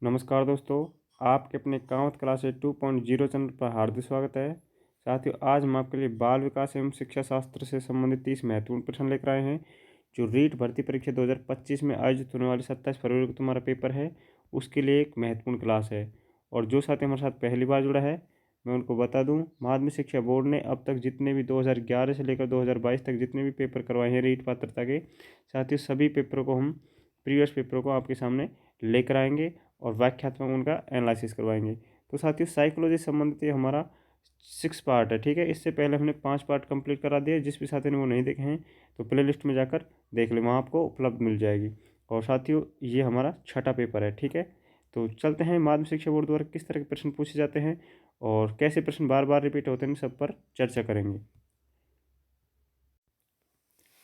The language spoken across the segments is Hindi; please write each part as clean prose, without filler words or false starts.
नमस्कार दोस्तों, आपके अपने कामत क्लासेज 2.0 चैनल पर हार्दिक स्वागत है। साथियों, आज हम आपके लिए बाल विकास एवं शिक्षा शास्त्र से संबंधित 30 महत्वपूर्ण प्रश्न लेकर आए हैं जो रीट भर्ती परीक्षा 2025 में आयोजित होने वाली 27 फरवरी को तुम्हारा पेपर है, उसके लिए एक महत्वपूर्ण क्लास है। और जो साथी हमारे साथ पहली बार जुड़ा है, मैं उनको बता दूं, माध्यमिक शिक्षा बोर्ड ने अब तक जितने भी 2011 से लेकर 2022 तक जितने भी पेपर करवाए हैं रीट पात्रता के, साथियों सभी पेपरों को हम प्रीवियस पेपरों को आपके सामने लेकर आएंगे और व्याख्यात्मक उनका एनालिसिस करवाएंगे। तो साथियों, साइकोलॉजी से संबंधित ये हमारा 6 पार्ट है, ठीक है। इससे पहले हमने 5 पार्ट कंप्लीट करा दिए। जिस भी साथी ने वो नहीं देखे हैं तो प्ले लिस्ट में जाकर देख लें, वहाँ आपको उपलब्ध मिल जाएगी। और साथियों, ये हमारा छठा पेपर है, ठीक है। तो चलते हैं, माध्यमिक शिक्षा बोर्ड द्वारा किस तरह के प्रश्न पूछे जाते हैं और कैसे प्रश्न बार बार रिपीट होते हैं, सब पर चर्चा करेंगे।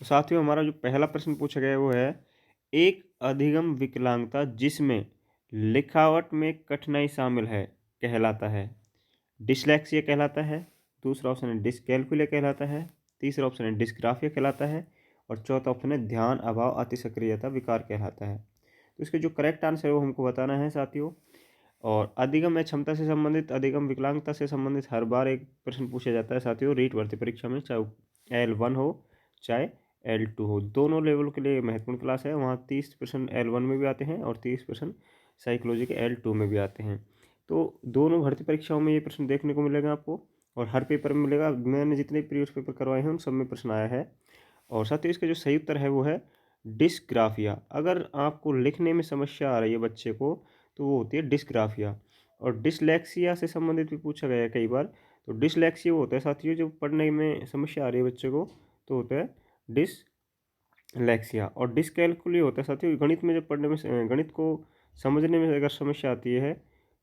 तो साथियों, हमारा जो पहला प्रश्न पूछा गया है वो है, एक अधिगम विकलांगता जिसमें लिखावट में कठिनाई शामिल है कहलाता है। डिसलेक्सिया कहलाता है, दूसरा ऑप्शन है डिसकैल्कुलिया कहलाता है, तीसरा ऑप्शन है डिस्ग्राफिया कहलाता है और चौथा ऑप्शन है ध्यान अभाव अतिसक्रियता विकार कहलाता है। तो इसके जो करेक्ट आंसर है वो हमको बताना है साथियों। और अधिगम है क्षमता से संबंधित, अधिगम विकलांगता से संबंधित हर बार एक प्रश्न पूछा जाता है साथियों रीट भर्ती परीक्षा में, चाहे L1 हो चाहे L2 हो, दोनों लेवल के लिए महत्वपूर्ण क्लास है। वहाँ 30% L1 में भी आते हैं और 30% साइकोलॉजी के L2 में भी आते हैं। तो दोनों भर्ती परीक्षाओं में ये प्रश्न देखने को मिलेगा आपको और हर पेपर में मिलेगा। मैंने जितने प्रीवियस पेपर करवाए हैं उन सब में प्रश्न आया है। और साथ ही इसका जो सही उत्तर है वो है डिस्ग्राफिया। अगर आपको लिखने में समस्या आ रही है बच्चे को तो वो होती है डिस्ग्राफिया। और डिसलेक्सिया से संबंधित भी पूछा गया है कई बार। तो डिसलेक्सिया वो होता है साथियों जो पढ़ने में समस्या आ रही है बच्चे को, तो होता है डिसलेक्सिया। और डिसकैलकुलिया होता है साथियों गणित में, जब पढ़ने में गणित को समझने में अगर समस्या आती है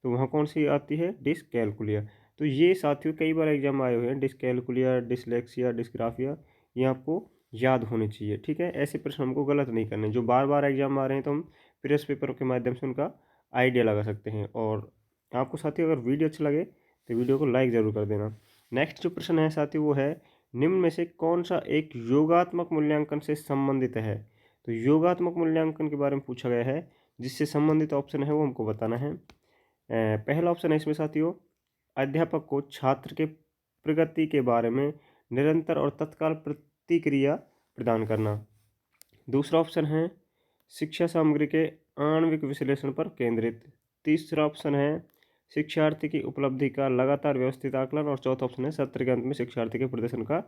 तो वहाँ कौन सी आती है, डिसकैलकुलिया। तो ये साथियों कई बार एग्जाम आए हुए हैं, डिसकैलकुलिया, डिसलेक्सिया, डिस्ग्राफिया, ये आपको याद होने चाहिए, ठीक है। ऐसे प्रश्न हमको गलत नहीं करने, जो बार बार एग्जाम आ रहे हैं तो हम प्रीवियस पेपरों के माध्यम से उनका आइडिया लगा सकते हैं। और आपको साथियों अगर वीडियो अच्छा लगे तो वीडियो को लाइक ज़रूर कर देना। नेक्स्ट जो प्रश्न है साथियों वो है, निम्न में से कौन सा एक योगात्मक मूल्यांकन से संबंधित है। तो योगात्मक मूल्यांकन के बारे में पूछा गया है, जिससे संबंधित ऑप्शन है वो हमको बताना है। पहला ऑप्शन है इसमें साथियों, अध्यापक को छात्र के प्रगति के बारे में निरंतर और तत्काल प्रतिक्रिया प्रदान करना। दूसरा ऑप्शन है शिक्षा सामग्री के आणविक विश्लेषण पर केंद्रित। तीसरा ऑप्शन है शिक्षार्थी की उपलब्धि का लगातार व्यवस्थित आकलन और चौथा ऑप्शन है सत्र के अंत में शिक्षार्थी के प्रदर्शन का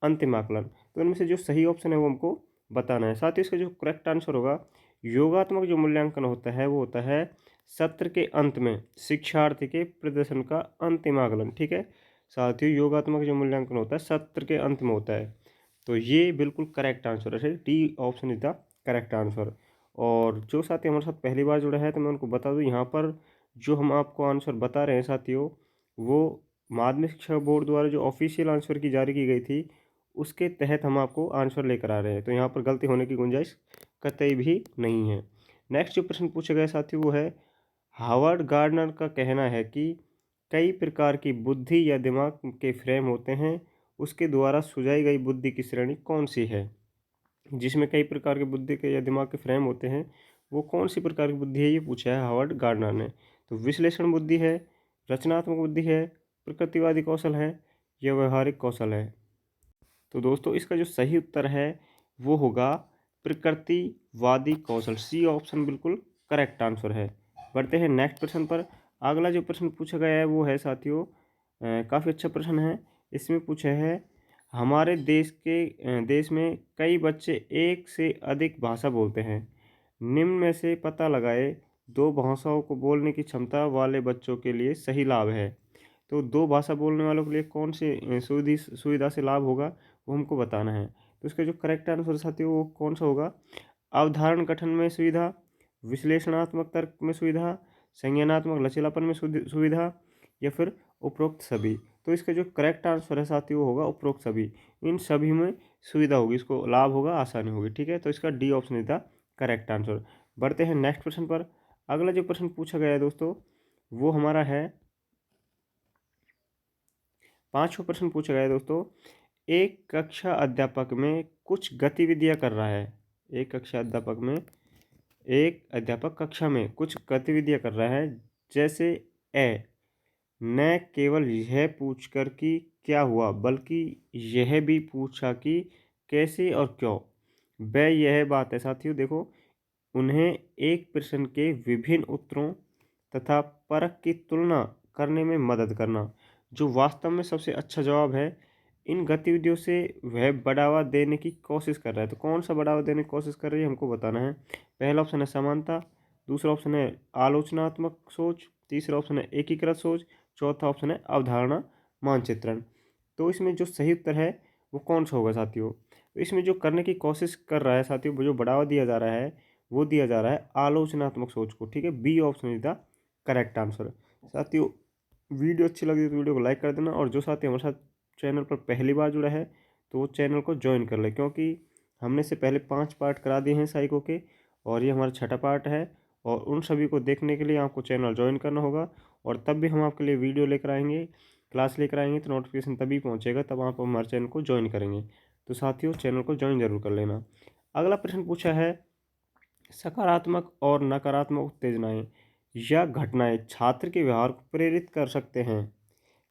अंतिम आकलन। तो इनमें से जो सही ऑप्शन है वो हमको बताना है। साथ ही इसका जो करेक्ट आंसर होगा, योगात्मक जो मूल्यांकन होता है वो होता है सत्र के अंत में शिक्षार्थी के प्रदर्शन का अंतिम आकलन, ठीक है। साथियों, योगात्मक जो मूल्यांकन होता है सत्र के अंत में होता है। तो ये बिल्कुल करेक्ट आंसर है, D option is the correct answer. और जो साथी हमारे साथ पहली बार जुड़ा है तो मैं उनको बता दूं, यहाँ पर जो हम आपको आंसर बता रहे हैं साथियों, वो माध्यमिक शिक्षा बोर्ड द्वारा जो ऑफिशियल आंसर की जारी की गई थी उसके तहत हम आपको आंसर लेकर आ रहे हैं। तो यहाँ पर गलती होने की गुंजाइश कतई भी नहीं है। नेक्स्ट जो प्रश्न पूछा गया साथियों वो है, हावर्ड गार्डनर का कहना है कि कई प्रकार की बुद्धि या दिमाग के फ्रेम होते हैं, उसके द्वारा सुझाई गई बुद्धि की श्रेणी कौन सी है। जिसमें कई प्रकार के बुद्धि के या दिमाग के फ्रेम होते हैं, वो कौन सी प्रकार की बुद्धि है ये पूछा है हावर्ड गार्डनर ने। तो विश्लेषण बुद्धि है, रचनात्मक बुद्धि है, प्रकृतिवादी कौशल है या व्यवहारिक कौशल है। तो दोस्तों, इसका जो सही उत्तर है वो होगा प्रकृतिवादी कौशल। सी ऑप्शन बिल्कुल करेक्ट आंसर है। बढ़ते हैं नेक्स्ट प्रश्न पर। अगला जो प्रश्न पूछा गया है वो है साथियों, काफ़ी अच्छा प्रश्न है। इसमें पूछा है, हमारे देश में कई बच्चे एक से अधिक भाषा बोलते हैं, निम्न में से पता लगाए दो भाषाओं को बोलने की क्षमता वाले बच्चों के लिए सही लाभ है। तो दो भाषा बोलने वालों के लिए कौन सी सुविधा से लाभ होगा वो हमको बताना है। तो इसका जो करेक्ट आंसर साथियों वो कौन सा होगा, अवधारण गठन में सुविधा, विश्लेषणात्मक तर्क में सुविधा, संज्ञानात्मक लचीलापन में सुविधा या फिर उपरोक्त सभी। तो इसका जो करेक्ट आंसर है साथियों वो होगा उपरोक्त सभी। इन सभी में सुविधा होगी, इसको लाभ होगा, आसानी होगी, ठीक है। तो इसका D option is the correct answer. बढ़ते हैं नेक्स्ट प्रश्न पर। अगला जो प्रश्न पूछा गया है दोस्तों वो हमारा है, पांचवा प्रश्न पूछा गया है दोस्तों, एक कक्षा अध्यापक में कुछ गतिविधियां कर रहा है। एक कक्षा अध्यापक में एक अध्यापक कक्षा में कुछ गतिविधियां कर रहा है, जैसे ए न केवल यह पूछकर कि क्या हुआ, बल्कि यह भी पूछा कि कैसे और क्यों। ब यह बात है साथियों, देखो, उन्हें एक प्रश्न के विभिन्न उत्तरों तथा परख की तुलना करने में मदद करना, जो वास्तव में सबसे अच्छा जवाब है। इन गतिविधियों से वह बढ़ावा देने की कोशिश कर रहा है। तो कौन सा बढ़ावा देने की कोशिश कर रही है, हमको बताना है। पहला ऑप्शन है समानता, दूसरा ऑप्शन है आलोचनात्मक सोच, तीसरा ऑप्शन है एकीकृत सोच, चौथा ऑप्शन है अवधारणा मानचित्रण। तो इसमें जो सही उत्तर है वो कौन सा होगा साथियों? तो इसमें जो करने की कोशिश कर रहा है साथियों, वो जो बढ़ावा दिया जा रहा है, वो दिया जा रहा है आलोचनात्मक सोच को। ठीक है, B option is the correct answer. साथियों, वीडियो अच्छी लगी तो वीडियो को लाइक कर देना, और जो साथी हमारे साथ चैनल पर पहली बार जुड़ा है तो वो चैनल को ज्वाइन कर ले, क्योंकि हमने से पहले 5 पार्ट करा दिए हैं साइको के, और ये हमारा छठा पार्ट है। और उन सभी को देखने के लिए आपको चैनल ज्वाइन करना होगा, और तब भी हम आपके लिए वीडियो लेकर आएंगे, क्लास लेकर आएंगे, तो नोटिफिकेशन तभी पहुंचेगा, तब आप हमारे चैनल को ज्वाइन करेंगे। तो साथियों, चैनल को ज्वाइन जरूर कर लेना। अगला प्रश्न पूछा है, सकारात्मक और नकारात्मक उत्तेजनाएं या घटनाएं छात्र के व्यवहार को प्रेरित कर सकते हैं।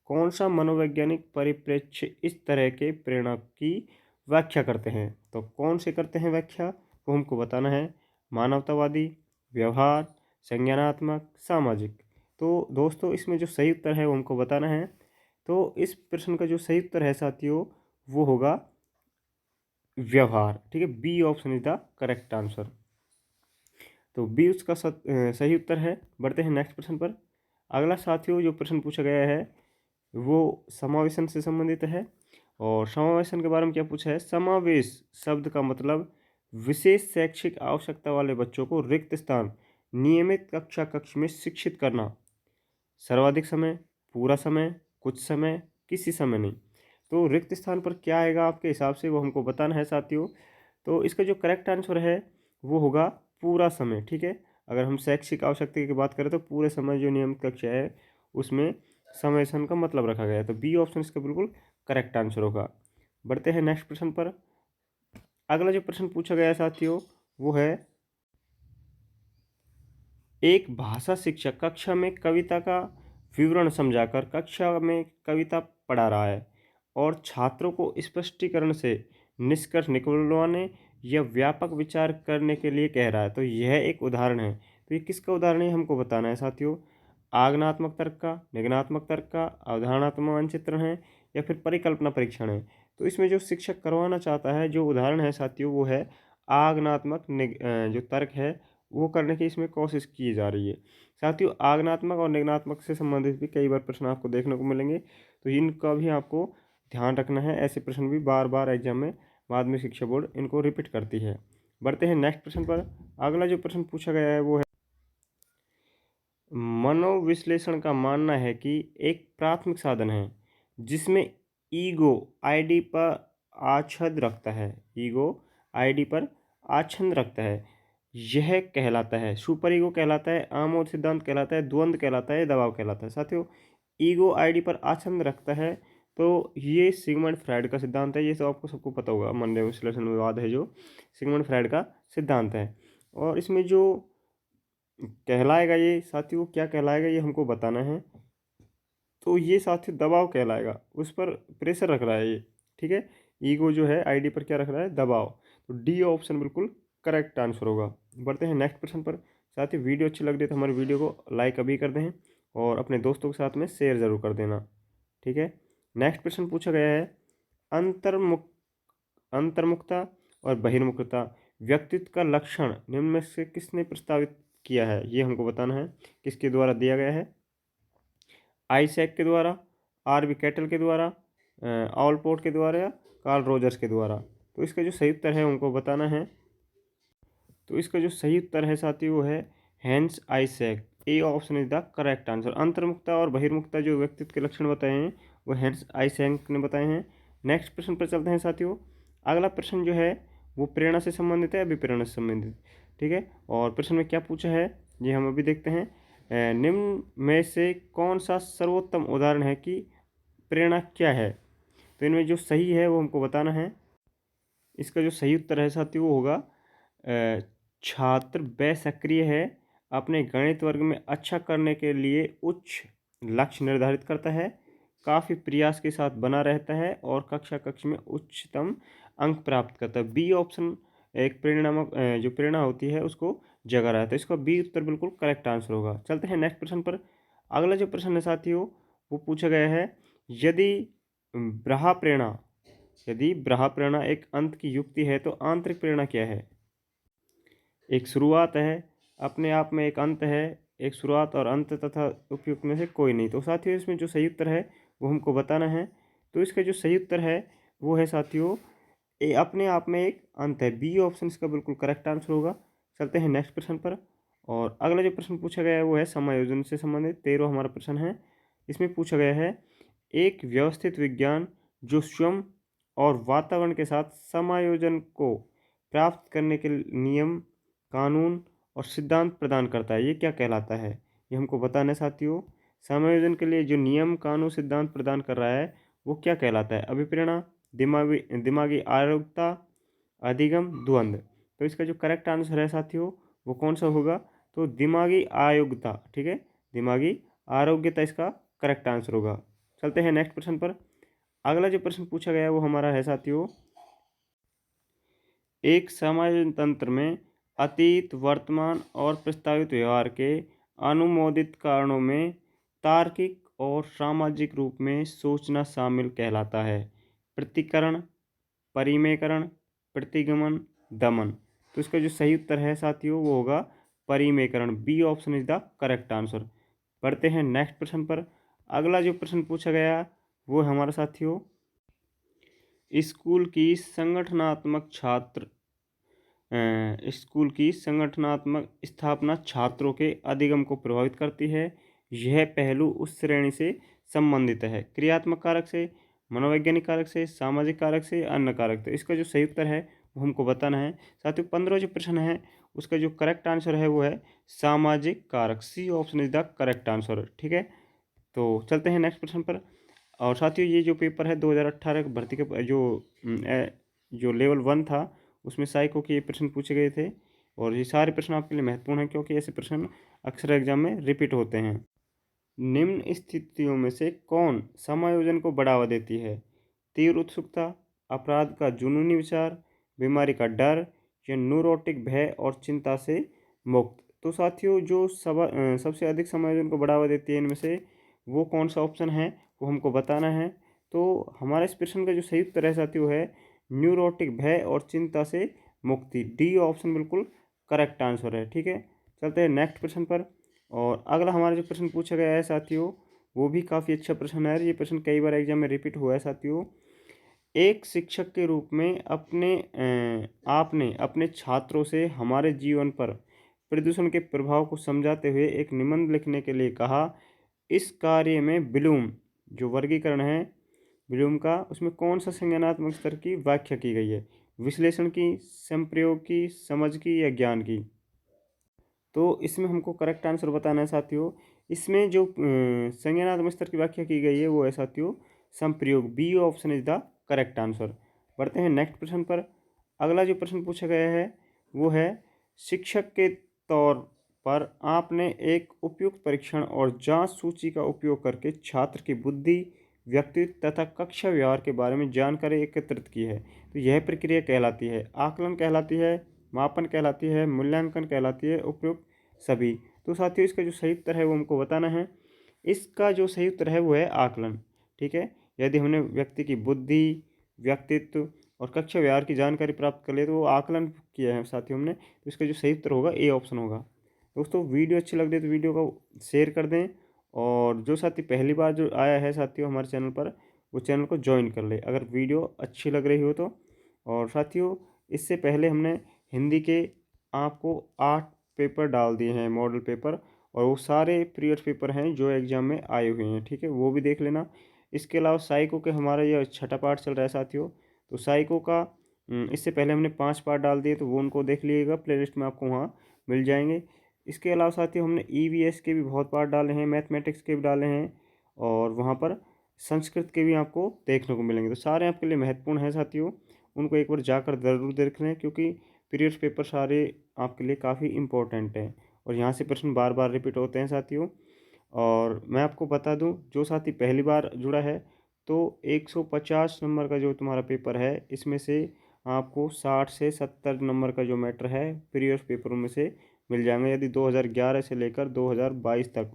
कौन सा मनोवैज्ञानिक परिप्रेक्ष्य इस तरह के प्रेरणा की व्याख्या करते हैं? तो कौन से करते हैं व्याख्या, वो हमको बताना है। मानवतावादी, व्यवहार, संज्ञानात्मक, सामाजिक। तो दोस्तों, इसमें जो सही उत्तर है वो हमको बताना है। तो इस प्रश्न का जो सही उत्तर है साथियों, वो होगा व्यवहार। ठीक है, B option is the correct answer. तो बी उसका सही उत्तर है। बढ़ते हैं नेक्स्ट प्रश्न पर। अगला साथियों जो प्रश्न पूछा गया है वो समावेशन से संबंधित है। और समावेशन के बारे में क्या पूछा है? समावेश शब्द का मतलब विशेष शैक्षिक आवश्यकता वाले बच्चों को रिक्त स्थान नियमित कक्षा कक्ष में शिक्षित करना। सर्वाधिक समय, पूरा समय, कुछ समय, किसी समय नहीं। तो रिक्त स्थान पर क्या आएगा आपके हिसाब से, वो हमको बताना है साथियों। तो इसका जो करेक्ट आंसर है वो होगा पूरा समय। ठीक है, अगर हम शैक्षिक आवश्यकता की बात करें तो पूरे समय जो नियमित कक्षा है उसमें समावेशन का मतलब रखा गया है। तो बी ऑप्शन इसका बिल्कुल करेक्ट आंसर होगा। बढ़ते हैं नेक्स्ट प्रश्न पर। अगला जो प्रश्न पूछा गया है साथियों वो है, एक भाषा शिक्षक कक्षा में कविता का विवरण समझाकर कक्षा में कविता पढ़ा रहा है और छात्रों को स्पष्टीकरण से निष्कर्ष निकलवाने या व्यापक विचार करने के लिए कह रहा है। तो यह एक उदाहरण है। तो ये किसका उदाहरण है हमको बताना है साथियों। आगनात्मक तर्क का, निगनात्मक तर्क का, अवधारणात्मक मानचित्रण है, या फिर परिकल्पना परीक्षण है। तो इसमें जो शिक्षक करवाना चाहता है, जो उदाहरण है साथियों, वो है आगनात्मक जो तर्क है वो करने की इसमें कोशिश की जा रही है। साथियों, आगनात्मक और निगनात्मक से संबंधित भी कई बार प्रश्न आपको देखने को मिलेंगे, तो इनका भी आपको ध्यान रखना है। ऐसे प्रश्न भी बार बार एग्जाम में माध्यमिक शिक्षा बोर्ड इनको रिपीट करती है। बढ़ते हैं नेक्स्ट प्रश्न पर। अगला जो प्रश्न पूछा गया है वो है, मनोविश्लेषण का मानना है कि एक प्राथमिक साधन है जिसमें ईगो आईडी पर आच्छद रखता है। ईगो आईडी पर आच्छद रखता है, यह कहलाता है सुपर ईगो कहलाता है, आमोद सिद्धांत कहलाता है, द्वंद्व कहलाता है, दबाव कहलाता है। साथियों, ईगो आईडी पर आच्छद रखता है तो ये सिगमंड फ्राइड का सिद्धांत है। ये तो आपको सबको पता होगा, मन विश्लेषण विवाद है जो सिगमंड फ्राइड का सिद्धांत है। और इसमें जो कहलाएगा ये साथियों, क्या कहलाएगा ये हमको बताना है। तो ये साथियों दबाव कहलाएगा, उस पर प्रेशर रख रहा है ये। ठीक है, ईगो जो है आईडी पर क्या रख रहा है? दबाव। तो डी ऑप्शन बिल्कुल करेक्ट आंसर होगा। बढ़ते हैं नेक्स्ट प्रश्न पर। साथियों, वीडियो अच्छी लग रही है तो हमारी वीडियो को लाइक अभी कर दें और अपने दोस्तों के साथ में शेयर ज़रूर कर देना। ठीक है, नेक्स्ट प्रश्न पूछा गया है, अंतर्मुख अंतर्मुखता और बहिर्मुखता व्यक्तित्व का लक्षण निम्न में से किसने प्रस्तावित किया है? ये हमको बताना है। किसके द्वारा दिया गया है? आइसैक के द्वारा, आर बी कैटल के द्वारा, ऑलपोर्ट के द्वारा, या कार्ल रोजर्स के द्वारा। तो इसका जो सही उत्तर है उनको बताना है। तो इसका जो सही उत्तर है साथी वो है Hans Eysenck. A option is the correct answer. अंतर्मुखता और बहिर्मुखता जो व्यक्तित्व के लक्षण बताए हैं वो हैंस आइसैक ने बताए हैं। नेक्स्ट प्रश्न पर चलते हैं साथियों। अगला प्रश्न जो है वो प्रेरणा से संबंधित है, अभिप्रेरणा से संबंधित। ठीक है, और प्रश्न में क्या पूछा है ये हम अभी देखते हैं। निम्न में से कौन सा सर्वोत्तम उदाहरण है कि प्रेरणा क्या है? तो इनमें जो सही है वो हमको बताना है। इसका जो सही उत्तर है साथियों वो होगा छात्र बेसक्रिय है, अपने गणित वर्ग में अच्छा करने के लिए उच्च लक्ष्य निर्धारित करता है, काफ़ी प्रयास के साथ बना रहता है और कक्षा में उच्चतम अंक प्राप्त करता है। बी ऑप्शन एक परिणामक जो प्रेरणा होती है उसको जगा रहा है, तो इसका बी उत्तर बिल्कुल करेक्ट आंसर होगा। चलते हैं नेक्स्ट प्रश्न पर। अगला जो प्रश्न है साथियों वो पूछा गया है, यदि ब्राहा प्रेरणा यदि ब्राहा प्रेरणा एक अंत की युक्ति है तो आंतरिक प्रेरणा क्या है? एक शुरुआत है, अपने आप में एक अंत है, एक शुरुआत और अंत तथा उपयुक्त में से कोई नहीं। तो साथियों इसमें जो सही उत्तर है वो हमको बताना है। तो इसका जो सही उत्तर है वो है साथियों ए अपने आप में एक अंत है। बी ऑप्शन इसका बिल्कुल करेक्ट आंसर होगा। चलते हैं नेक्स्ट प्रश्न पर। और अगला जो प्रश्न पूछा गया है वो है समायोजन से संबंधित 13वां हमारा प्रश्न है। इसमें पूछा गया है, एक व्यवस्थित विज्ञान जो स्वयं और वातावरण के साथ समायोजन को प्राप्त करने के नियम, कानून और सिद्धांत प्रदान करता है, ये क्या कहलाता है? ये हमको बताना है साथियों। समायोजन के लिए जो नियम, कानून, सिद्धांत प्रदान कर रहा है वो क्या कहलाता है? अभिप्रेरणा, दिमागी दिमागी आरोग्यता, अधिगम, द्वंद्व। तो इसका जो करेक्ट आंसर है साथियों वो कौन सा होगा? तो दिमागी आयोग्यता। ठीक है, दिमागी आरोग्यता इसका करेक्ट आंसर होगा। चलते हैं नेक्स्ट प्रश्न पर। अगला जो प्रश्न पूछा गया है वो हमारा है साथियों, एक समायोजन तंत्र में अतीत, वर्तमान और प्रस्तावित व्यवहार के अनुमोदित कारणों में तार्किक और सामाजिक रूप में सोचना शामिल कहलाता है। प्रतिकरण, परिमेयकरण, प्रतिगमन, दमन। तो इसका जो सही उत्तर है साथियों वो होगा परिमेयकरण। B option is the correct answer. पढ़ते हैं नेक्स्ट प्रश्न पर। अगला जो प्रश्न पूछा गया वो है हमारा साथियों, स्कूल की संगठनात्मक छात्र स्कूल की संगठनात्मक स्थापना छात्रों के अधिगम को प्रभावित करती है। यह पहलू उस श्रेणी से संबंधित है, क्रियात्मक कारक से, मनोवैज्ञानिक कारक से, सामाजिक कारक से, अन्य कारक। तो इसका जो सही उत्तर है वो हमको बताना है। साथियों 15 जो प्रश्न है उसका जो करेक्ट आंसर है वो है सामाजिक कारक। C option is the correct answer. ठीक है, तो चलते हैं नेक्स्ट प्रश्न पर। और साथियों ये जो पेपर है 2018 भर्ती के जो लेवल 1 था उसमें साइको के ये प्रश्न पूछे गए थे। और ये सारे प्रश्न आपके लिए महत्वपूर्ण हैं क्योंकि ऐसे प्रश्न अक्सर एग्जाम में रिपीट होते हैं। निम्न स्थितियों में से कौन समायोजन को बढ़ावा देती है? तीव्र उत्सुकता, अपराध का जुनूनी विचार, बीमारी का डर या न्यूरोटिक भय और चिंता से मुक्त। तो साथियों जो सबसे अधिक समायोजन को बढ़ावा देती है इनमें से वो कौन सा ऑप्शन है वो हमको बताना है। तो हमारा इस प्रश्न का जो सही उत्तर है साथियों है न्यूरोटिक भय और चिंता से मुक्ति। डी ऑप्शन बिल्कुल करेक्ट आंसर है। ठीक है, चलते हैं नेक्स्ट प्रश्न पर। और अगला हमारा जो प्रश्न पूछा गया है साथियों वो भी काफ़ी अच्छा प्रश्न है। ये प्रश्न कई बार एग्जाम में रिपीट हुआ है साथियों। एक शिक्षक के रूप में आपने अपने छात्रों से हमारे जीवन पर प्रदूषण के प्रभाव को समझाते हुए एक निबंध लिखने के लिए कहा। इस कार्य में ब्लूम जो वर्गीकरण है ब्लूम का उसमें कौन सा संज्ञानात्मक स्तर की व्याख्या की गई है? विश्लेषण की, संप्रयोग की, समझ की या ज्ञान की? तो इसमें हमको करेक्ट आंसर बताना है साथियों। इसमें जो संज्ञानात्मक स्तर की व्याख्या की गई है वो है साथियों संप्रयोग। B option is the correct answer. बढ़ते हैं नेक्स्ट प्रश्न पर। अगला जो प्रश्न पूछा गया है वो है, शिक्षक के तौर पर आपने एक उपयुक्त परीक्षण और जांच सूची का उपयोग करके छात्र की बुद्धि, व्यक्तित्व तथा कक्षा व्यवहार के बारे में जानकारी एकत्रित की है। तो यह प्रक्रिया कहलाती है आकलन, कहलाती है मापन, कहलाती है मूल्यांकन, कहलाती है उपयुक्त सभी। तो साथियों इसका जो सही उत्तर है वो हमको बताना है। इसका जो सही उत्तर है वो है आकलन। ठीक है, यदि हमने व्यक्ति की बुद्धि, व्यक्तित्व और कक्षा व्यवहार की जानकारी प्राप्त कर ले तो वो आकलन किया है साथियों हमने। तो इसका जो सही उत्तर होगा ए ऑप्शन होगा। दोस्तों वीडियो अच्छी लग रही है तो वीडियो को शेयर कर दें। और जो साथी पहली बार जो आया है साथियों हमारे चैनल पर वो चैनल को ज्वाइन कर ले अगर वीडियो अच्छी लग रही हो तो। और साथियों इससे पहले हमने हिंदी के आपको 8 पेपर डाल दिए हैं मॉडल पेपर, और वो सारे प्रीवियस पेपर हैं जो एग्ज़ाम में आए हुए हैं। ठीक है, वो भी देख लेना। इसके अलावा साइको के हमारा यह छठा पार्ट चल रहा है साथियों। तो साइको का इससे पहले हमने 5 पार्ट डाल दिए तो वो उनको देख लीजिएगा, प्लेलिस्ट में आपको वहाँ मिल जाएंगे। इसके अलावा साथियों हमने ईवीएस के भी बहुत पार्ट डाले हैं, मैथमेटिक्स के भी डाले हैं, और वहाँ पर संस्कृत के भी आपको देखने को मिलेंगे। तो सारे आपके लिए महत्वपूर्ण हैं साथियों, उनको एक बार जाकर ज़रूर देख लें क्योंकि प्रीवियस पेपर सारे आपके लिए काफ़ी इम्पोर्टेंट है और यहाँ से प्रश्न बार बार रिपीट होते हैं साथियों। और मैं आपको बता दूं, जो साथी पहली बार जुड़ा है तो 150 नंबर का जो तुम्हारा पेपर है, इसमें से आपको 60 से 70 नंबर का जो मैटर है प्रीवियस पेपरों में से मिल जाएंगे। यदि 2011 से लेकर 2022 तक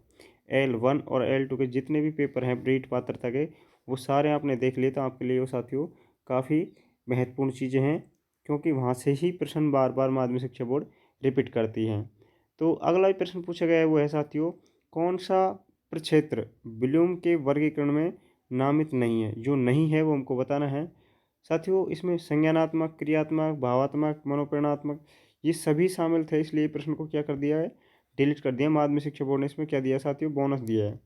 L1 और L2 के जितने भी पेपर हैं ब्रीड पात्रता के, वो सारे आपने देख लिए तो आपके लिए वो साथियों काफ़ी महत्वपूर्ण चीज़ें हैं, क्योंकि वहाँ से ही प्रश्न बार बार माध्यमिक शिक्षा बोर्ड रिपीट करती हैं। तो अगला प्रश्न पूछा गया है वो है साथियों, कौन सा प्रक्षेत्र ब्लूम के वर्गीकरण में नामित नहीं है? जो नहीं है वो हमको बताना है साथियों। इसमें संज्ञानात्मक, क्रियात्मक, भावात्मक, मनोप्रेरणात्मक ये सभी शामिल थे, इसलिए प्रश्न को क्या कर दिया है, डिलीट कर दिया। माध्यमिक शिक्षा बोर्ड ने इसमें क्या दिया साथियों, बोनस दिया है।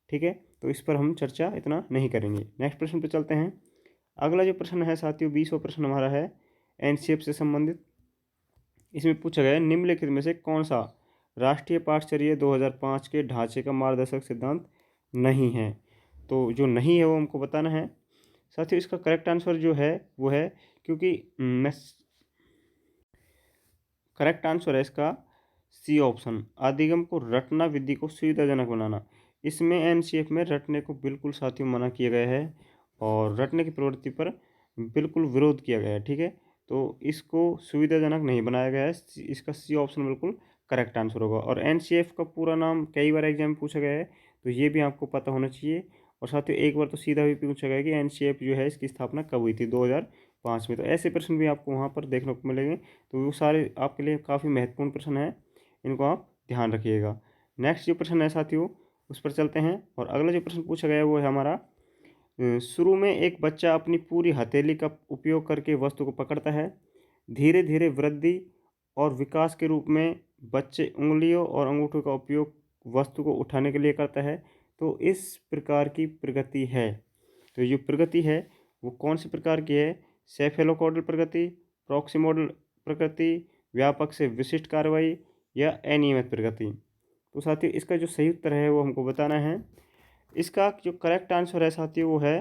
ठीक है, तो इस पर हम चर्चा इतना नहीं करेंगे। नेक्स्ट प्रश्न पर चलते हैं। अगला जो प्रश्न है साथियों, 20वां प्रश्न हमारा है एनसीएफ से संबंधित। इसमें पूछा गया है, निम्नलिखित में से कौन सा राष्ट्रीय पाठ्यचर्या 2005 के ढांचे का मार्गदर्शक सिद्धांत नहीं है? तो जो नहीं है वो हमको बताना है साथियों। इसका करेक्ट आंसर जो है वो है, क्योंकि मैं करेक्ट आंसर है इसका सी ऑप्शन, अधिगम को रटना विधि को सुविधाजनक बनाना। इसमें एनसीएफ में रटने को बिल्कुल साथियों मना किया गया है और रटने की प्रवृत्ति पर बिल्कुल विरोध किया गया है। ठीक है, तो इसको सुविधाजनक नहीं बनाया गया है, इसका सी ऑप्शन बिल्कुल करेक्ट आंसर होगा। और एनसीएफ का पूरा नाम कई बार एग्जाम में पूछा गया है, तो ये भी आपको पता होना चाहिए। और साथियों एक बार तो सीधा भी पूछा गया कि एनसीएफ जो है इसकी स्थापना कब हुई थी, 2005 में। तो ऐसे प्रश्न भी आपको वहाँ पर देखने को मिलेंगे, तो वो सारे आपके लिए काफ़ी महत्वपूर्ण प्रश्न हैं, इनको आप ध्यान रखिएगा। नेक्स्ट जो प्रश्न है साथियों उस पर चलते हैं। और अगला जो प्रश्न पूछा गया है वो है हमारा, शुरू में एक बच्चा अपनी पूरी हथेली का उपयोग करके वस्तु को पकड़ता है। धीरे धीरे वृद्धि और विकास के रूप में बच्चे उंगलियों और अंगूठों का उपयोग वस्तु को उठाने के लिए करता है। तो इस प्रकार की प्रगति है, तो ये प्रगति है वो कौन सी प्रकार की है? सेफेलोकॉर्डल प्रगति, प्रॉक्सिमोडल प्रगति, व्यापक से विशिष्ट कार्रवाई या अनियमित प्रगति? तो साथियों इसका जो सही उत्तर है वो हमको बताना है। इसका जो करेक्ट आंसर है साथियों वो है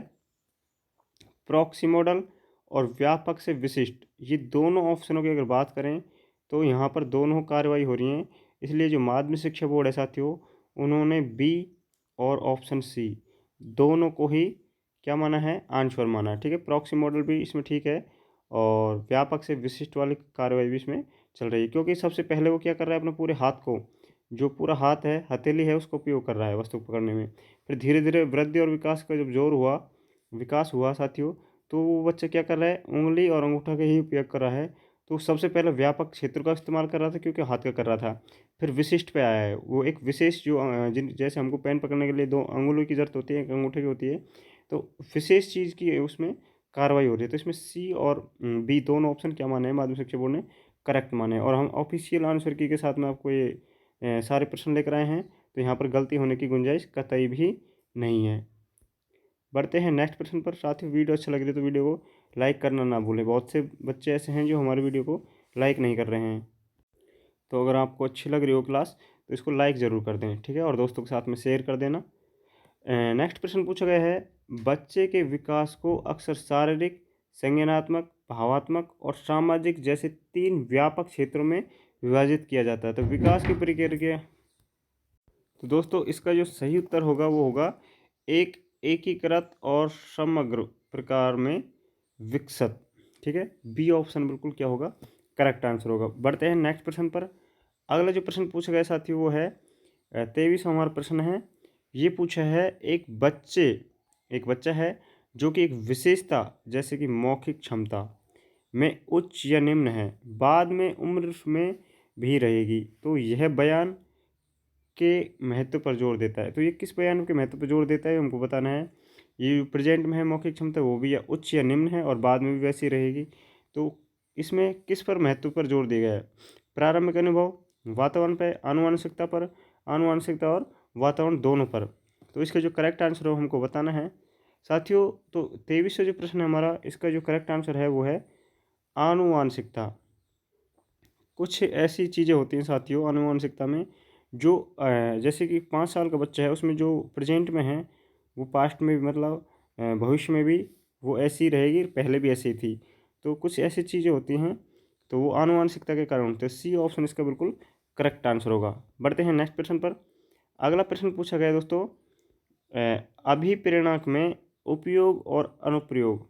प्रॉक्सिमोडल और व्यापक से विशिष्ट। ये दोनों ऑप्शनों की अगर बात करें तो यहाँ पर दोनों कार्रवाई हो रही हैं, इसलिए जो माध्यमिक शिक्षा बोर्ड है साथियों उन्होंने बी और ऑप्शन सी दोनों को ही क्या माना है, आंसर माना है। ठीक है, प्रॉक्सिमोडल भी इसमें ठीक है और व्यापक से विशिष्ट वाली कार्रवाई भी इसमें चल रही है, क्योंकि सबसे पहले वो क्या कर रहा है, अपने पूरे हाथ को, जो पूरा हाथ है हथेली है उसको उपयोग कर रहा है वस्तु पकड़ने में। फिर धीरे धीरे वृद्धि और विकास का जब जोर हुआ, विकास हुआ साथियों, तो वो बच्चा क्या कर रहा है, उंगली और अंगूठा का ही उपयोग कर रहा है। तो सबसे पहले व्यापक क्षेत्र का इस्तेमाल कर रहा था क्योंकि हाथ का कर रहा था। फिर विशिष्ट पे आया है, वो एक विशेष जो जिन जैसे हमको पेन पकड़ने के लिए दो अंगुलों की जरूरत होती है, एक अंगूठे की होती है, तो विशेष चीज़ की उसमें कार्रवाई हो रही है। तो इसमें सी और बी दोनों ऑप्शन क्या माने हैं, माध्यमिक शिक्षा बोर्ड ने करेक्ट माने हैं। और हम ऑफिशियल आंसर की के साथ में आपको ये सारे प्रश्न लेकर आए हैं, तो यहाँ पर गलती होने की गुंजाइश कतई भी नहीं है। बढ़ते हैं नेक्स्ट प्रश्न पर। साथियों वीडियो अच्छा लग रही है तो वीडियो को लाइक करना ना भूलें, बहुत से बच्चे ऐसे हैं जो हमारे वीडियो को लाइक नहीं कर रहे हैं। तो अगर आपको अच्छी लग रही हो क्लास तो इसको लाइक ज़रूर कर दें, ठीक है, और दोस्तों के साथ में शेयर कर देना। नेक्स्ट प्रश्न पूछा गया है, बच्चे के विकास को अक्सर शारीरिक, संज्ञानात्मक, भावात्मक और सामाजिक जैसे 3 व्यापक क्षेत्रों में विभाजित किया जाता है। तो विकास की प्रक्रिया, तो दोस्तों इसका जो सही उत्तर होगा वो होगा एक एकीकृत और समग्र प्रकार में विकसित। ठीक है, बी ऑप्शन बिल्कुल क्या होगा, करेक्ट आंसर होगा। बढ़ते हैं नेक्स्ट प्रश्न पर। अगला जो प्रश्न पूछा गया साथियों वो है 23वां हमारा प्रश्न है। ये पूछा है, एक बच्चा है जो कि एक विशेषता जैसे कि मौखिक क्षमता में उच्च या निम्न है, बाद में उम्र में भी रहेगी, तो यह बयान के महत्व पर जोर देता है। तो ये किस बयान के महत्व पर जोर देता है हमको बताना है। ये प्रेजेंट में है मौखिक क्षमता, वो भी या उच्च या निम्न है और बाद में भी वैसी रहेगी, तो इसमें किस पर महत्व पर जोर दिया गया है? प्रारंभिक अनुभव, वातावरण पर, आनुवंशिकता पर, आनुवंशिकता और वातावरण दोनों पर। तो इसका जो करेक्ट आंसर हो हमको बताना है साथियों। तो 23वां जो प्रश्न है हमारा, इसका जो करेक्ट आंसर है वो है आनुवंशिकता। कुछ ऐसी चीज़ें होती हैं साथियों आनुवंशिकता में जो जैसे कि 5 साल का बच्चा है, उसमें जो प्रेजेंट में है वो पास्ट में भी, मतलब भविष्य में भी वो ऐसी रहेगी, पहले भी ऐसी थी। तो कुछ ऐसी चीज़ें होती हैं तो वो आनुवंशिकता के कारण होते हैं। सी ऑप्शन इसका बिल्कुल करेक्ट आंसर होगा। बढ़ते हैं नेक्स्ट प्रश्न पर। अगला प्रश्न पूछा गया है दोस्तों, अभिप्रेरणक में उपयोग और अनुप्रयोग,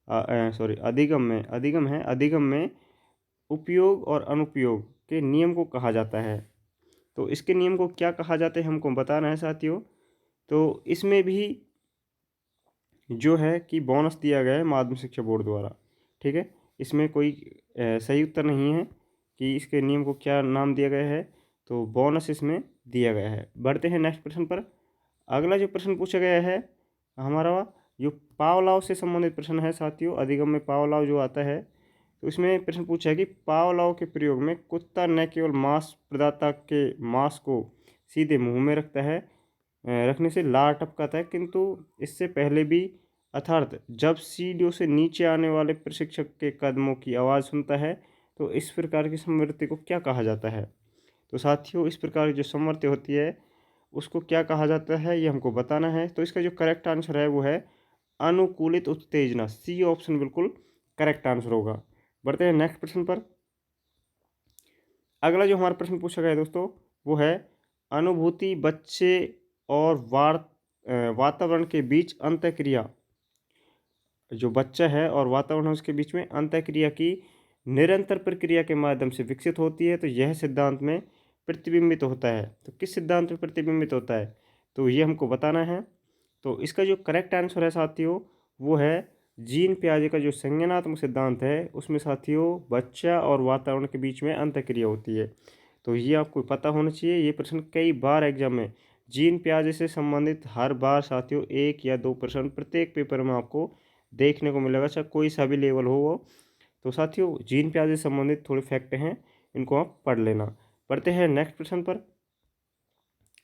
सॉरी अधिगम में उपयोग और अनुप्रयोग के नियम को कहा जाता है। तो इसके नियम को क्या कहा जाता है हमको बताना है साथियों। तो इसमें भी जो है कि बोनस दिया गया है माध्यमिक शिक्षा बोर्ड द्वारा, ठीक है। इसमें कोई सही उत्तर नहीं है कि इसके नियम को क्या नाम दिया गया है, तो बोनस इसमें दिया गया है। बढ़ते हैं नेक्स्ट प्रश्न पर। अगला जो प्रश्न पूछा गया है हमारा, जो पावलाव से संबंधित प्रश्न है साथियों, अधिगम में पावलाव जो आता है, तो इसमें प्रश्न पूछा है कि पावलाव के प्रयोग में कुत्ता न केवल मांस प्रदाता के मांस को सीधे मुंह में रखता है, रखने से लार टपकाता है, किंतु इससे पहले भी अर्थात जब सीढ़ियों से नीचे आने वाले प्रशिक्षक के कदमों की आवाज़ सुनता है, तो इस प्रकार की समवर्ती को क्या कहा जाता है। तो साथियों इस प्रकार की जो समवर्ती होती है उसको क्या कहा जाता है ये हमको बताना है। तो इसका जो करेक्ट आंसर है वो है अनुकूलित उत्तेजना। सी ऑप्शन बिल्कुल करेक्ट आंसर होगा। बढ़ते हैं नेक्स्ट प्रश्न पर। अगला जो हमारा प्रश्न पूछा गया है दोस्तों वो है अनुभूति बच्चे और वातावरण के बीच अंतःक्रिया, जो बच्चा है और वातावरण है उसके बीच में अंतःक्रिया की निरंतर प्रक्रिया के माध्यम से विकसित होती है, तो यह सिद्धांत में प्रतिबिंबित होता है। तो किस सिद्धांत में प्रतिबिंबित होता है तो ये हमको बताना है। तो इसका जो करेक्ट आंसर है साथियों वो है जीन पियाजे का जो संज्ञानात्मक सिद्धांत है उसमें साथियों बच्चा और वातावरण के बीच में अंतःक्रिया होती है। तो ये आपको पता होना चाहिए। ये प्रश्न कई बार एग्जाम में जीन पियाजे से संबंधित हर बार साथियों 1 या 2 प्रश्न प्रत्येक पेपर में आपको देखने को मिलेगा, चाहे कोई सा भी लेवल हो वो। तो साथियों जीन पियाजे से संबंधित थोड़े फैक्ट हैं, इनको आप पढ़ लेना। पढ़ते हैं नेक्स्ट प्रश्न पर।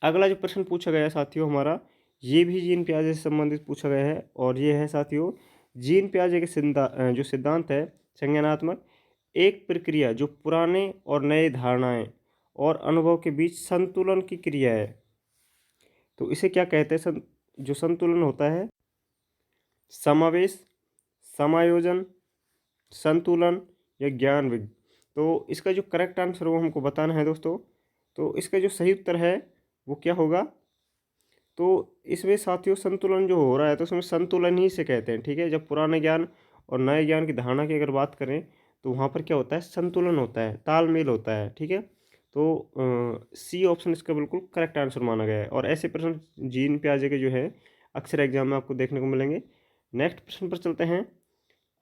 अगला जो प्रश्न पूछा गया है साथियों हमारा, ये भी जीन पियाजे से संबंधित पूछा गया है और ये है साथियों जीन पियाजे के जो सिद्धांत है संज्ञानात्मक, एक प्रक्रिया जो पुराने और नए धारणाएं और अनुभव के बीच संतुलन की क्रिया है। तो इसे क्या कहते हैं, जो संतुलन होता है, समावेश, समायोजन, संतुलन या ज्ञान विज्ञ। तो इसका जो करेक्ट आंसर वो हमको बताना है दोस्तों। तो इसका जो सही उत्तर है वो क्या होगा, तो इसमें साथियों संतुलन जो हो रहा है तो उसमें संतुलन ही से कहते हैं, ठीक है। जब पुराने ज्ञान और नए ज्ञान की धारणा की अगर बात करें तो वहाँ पर क्या होता है, संतुलन होता है, तालमेल होता है, ठीक है। तो सी ऑप्शन इसका बिल्कुल करेक्ट आंसर माना गया है। और ऐसे प्रश्न जीन पियाजे के जो है अक्सर एग्जाम में आपको देखने को मिलेंगे। नेक्स्ट प्रश्न पर चलते हैं।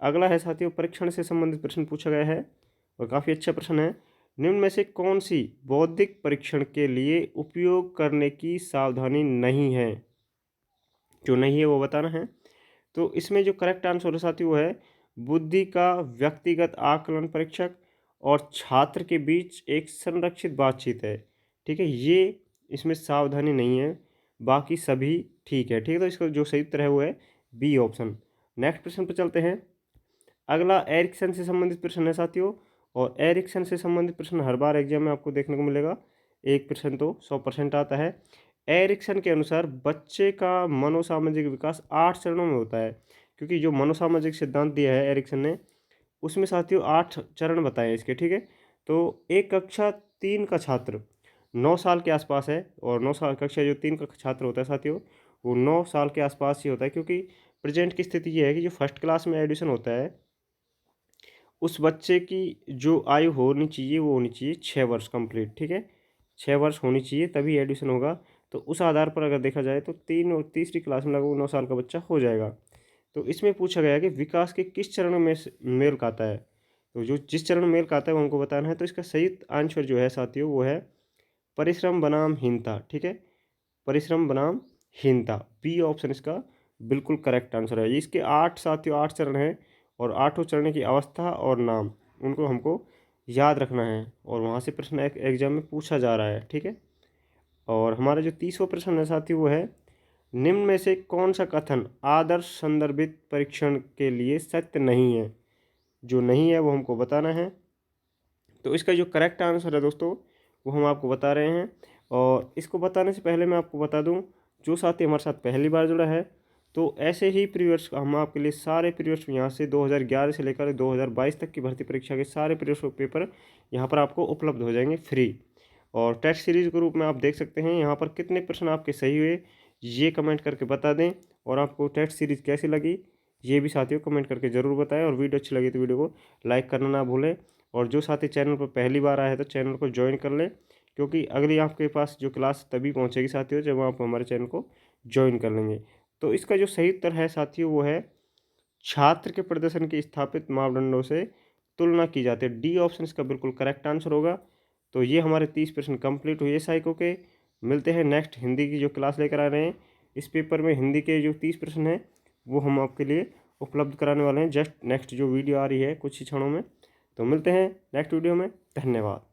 अगला है साथियों परीक्षण से संबंधित प्रश्न पूछा गया है और काफ़ी अच्छा प्रश्न है। निम्न में से कौन सी बौद्धिक परीक्षण के लिए उपयोग करने की सावधानी नहीं है, जो नहीं है वो बताना है। तो इसमें जो करेक्ट आंसर है साथियों वो है बुद्धि का व्यक्तिगत आकलन परीक्षक और छात्र के बीच एक संरक्षित बातचीत है, ठीक है। ये इसमें सावधानी नहीं है, बाकी सभी ठीक है, ठीक है। तो इसका जो सही उत्तर है वो है बी ऑप्शन। नेक्स्ट प्रश्न पर चलते हैं। अगला एरिक्सन से संबंधित प्रश्न है साथियों और एरिक्सन से संबंधित प्रश्न हर बार एग्जाम में आपको देखने को मिलेगा। एक प्रश्न तो 100% आता है। एरिक्सन के अनुसार बच्चे का मनोसामाजिक विकास 8 चरणों में होता है, क्योंकि जो मनोसामाजिक सिद्धांत दिया है एरिक्सन ने उसमें साथियों 8 चरण बताए इसके, ठीक है। तो एक कक्षा 3 का छात्र 9 साल के आसपास है और 9 साल कक्षा जो 3 का छात्र होता है साथियों वो 9 साल के आसपास ही होता है, क्योंकि प्रेजेंट की स्थिति ये है कि जो फर्स्ट क्लास में एडमिशन होता है उस बच्चे की जो आयु होनी चाहिए वो होनी चाहिए 6 वर्ष कंप्लीट, ठीक है। 6 वर्ष होनी चाहिए तभी एडमिशन होगा। तो उस आधार पर अगर देखा जाए तो 3 और तीसरी क्लास में लगभग 9 साल का बच्चा हो जाएगा। तो इसमें पूछा गया कि विकास के किस चरण में मेल खाता है, तो जो जिस चरण में मेल खाता है वो हमको बताना है। तो इसका सही आंसर जो है साथियों वो है परिश्रम बनाम हीनता, ठीक है। परिश्रम बनाम हीनता, बी ऑप्शन इसका बिल्कुल करेक्ट आंसर है। इसके 8 साथियों 8 चरण हैं और 8 चरण की अवस्था और नाम उनको हमको याद रखना है और वहाँ से प्रश्न एग्जाम में पूछा जा रहा है, ठीक है। और हमारा जो 30वां प्रश्न है साथी वो है निम्न में से कौन सा कथन आदर्श संदर्भित परीक्षण के लिए सत्य नहीं है, जो नहीं है वो हमको बताना है। तो इसका जो करेक्ट आंसर है दोस्तों वो हम आपको बता रहे हैं। और इसको बताने से पहले मैं आपको बता दूं जो साथी हमारे साथ पहली बार जुड़ा है तो ऐसे ही प्रीवियस हम आपके लिए सारे प्रीवियस यहाँ से 2011 से लेकर 2022 तक की भर्ती परीक्षा के सारे प्रीवियस पेपर यहाँ पर आपको उपलब्ध हो जाएंगे फ्री। और टेस्ट सीरीज के रूप में आप देख सकते हैं यहाँ पर कितने प्रश्न आपके सही हुए, ये कमेंट करके बता दें। और आपको टेस्ट सीरीज कैसी लगी ये भी साथियों कमेंट करके ज़रूर बताएं। और वीडियो अच्छी लगी तो वीडियो को लाइक करना ना भूलें। और जो साथी चैनल पर पहली बार आए हैं तो चैनल को ज्वाइन कर लें, क्योंकि अगली आपके पास जो क्लास तभी पहुंचेगी साथियों जब आप हमारे चैनल को ज्वाइन कर लेंगे। तो इसका जो सही उत्तर है साथियों वो है छात्र के प्रदर्शन के स्थापित मापदंडों से तुलना की जाती है। डी ऑप्शन इसका बिल्कुल करेक्ट आंसर होगा। तो ये हमारे 30 प्रश्न कंप्लीट हुए साइको के। मिलते हैं नेक्स्ट हिंदी की जो क्लास लेकर आ रहे हैं। इस पेपर में हिंदी के जो 30 प्रश्न हैं वो हम आपके लिए उपलब्ध कराने वाले हैं जस्ट नेक्स्ट जो वीडियो आ रही है कुछ ही क्षणों में। तो मिलते हैं नेक्स्ट वीडियो में। धन्यवाद।